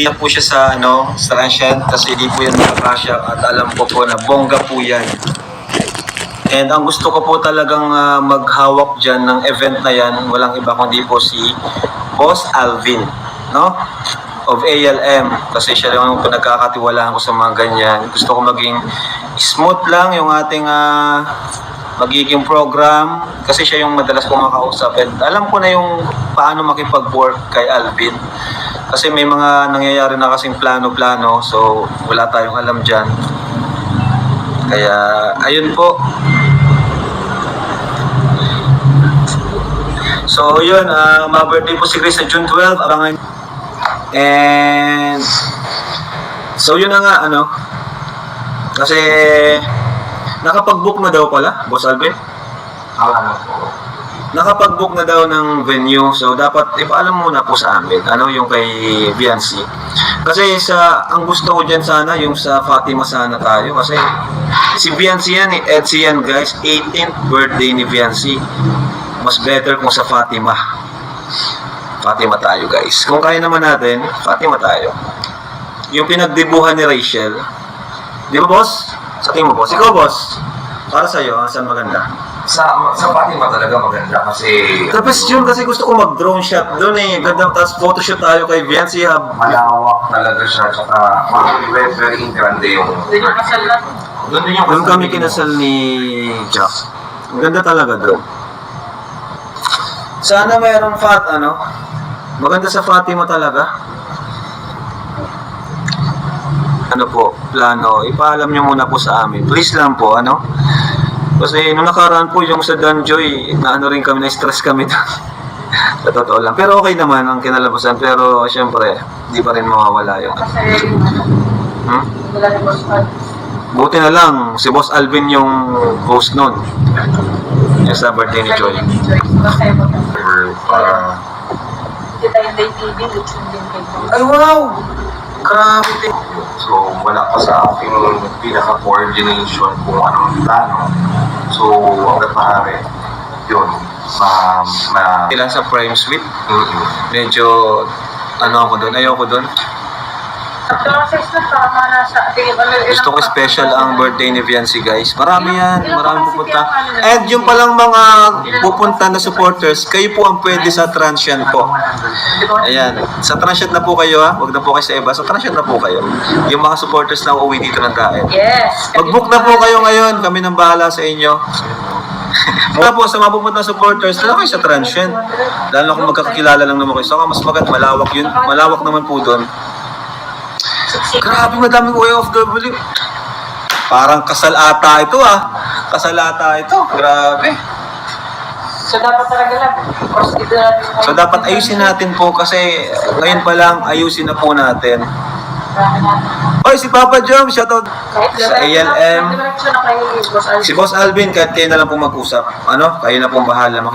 Hindi na po siya sa sa transient kasi hindi po yan nakakasya at alam ko po na bongga po yan. And ang gusto ko po talagang maghawak dyan ng event na yan, walang iba kundi po si Boss Alvin, no? Of ALM, kasi siya lang yung pinagkakatiwalaan ko sa mga ganyan. Gusto ko maging smooth lang yung ating magiging program kasi siya yung madalas ko makausap and alam ko na yung paano makipag-work kay Alvin kasi may mga nangyayari na kasing plano-plano, so wala tayong alam dyan. Kaya ayun po. So yun, ma-birthday po si Chris sa June 12, abangan. And so yun na nga, kasi nakapag-book na daw pala, Boss Alvin? Nakapag-book na daw ng venue, so dapat ipaalam muna po sa amin, yung kay Viancy. Kasi ang gusto ko dyan sana, yung sa Fatima sana tayo, kasi si Viancy yan, Etsy yan guys, 18th birthday ni Viancy. Mas better kung sa Fatima. Fatima tayo guys. Kung kaya naman natin, Fatima tayo. Yung pinagdibuhan ni Rachel. Di ba boss? Sa tingin mo boss? Ikaw boss? Para sa'yo, saan maganda? Sa Fatima talaga maganda kasi... Tapos yun kasi gusto ko mag-drone shot doon eh. Ganda, tapos photoshoot tayo kay Viancy. Malawak talaga siya. Tsaka very interande yung... Doon kami kinasal ni Jack. Ang ganda talaga doon. Sana mayroong maganda sa Fatima talaga. Plano, ipaalam nyo muna po sa amin. Please lang po, Kasi nung nakaraan po yung sa Danjoy, rin kami, na-stress kami doon. Sa totoo lang. Pero okay naman ang kinalabasan. Pero syempre, di pa rin mawawala yung... Buti na lang, si Boss Alvin yung host nun. Yung sa birthday ni Joy. Ay wow! Grabe! So, wala pa sa ating pinaka-coordination kung anong plano. So, hanggang maaari, yun, Ilan sa Prime Suite? Medyo, ako doon, ayoko doon. Gusto ko special ang birthday ni Viancy guys. Marami yan, marami pupunta. And yung palang mga pupunta na supporters, kayo po ang pwede sa transient po. Ayan, sa transient na po kayo huwag na po kayo sa iba, sa transient na po kayo. Yung mga supporters na uuwi dito ng kain. Yes. Mag-book na po kayo ngayon, kami nang bahala sa inyo. Mula po sa mga pupunta supporters, na kayo sa transient. Lalo na kung magkakakilala lang naman kayo. So mas maganda, malawak yun. Malawak naman po doon. Grabe, madaming OFW. Parang kasal ata ito Kasal ata ito. Grabe. So dapat talaga lang. So dapat ayusin natin po kasi ngayon pa lang ayusin na po natin. Oy, si Papa Jom, shoutout sa ALM. Si Boss Alvin, kahit kayo na lang po mag-usap. Kayo na pong bahala.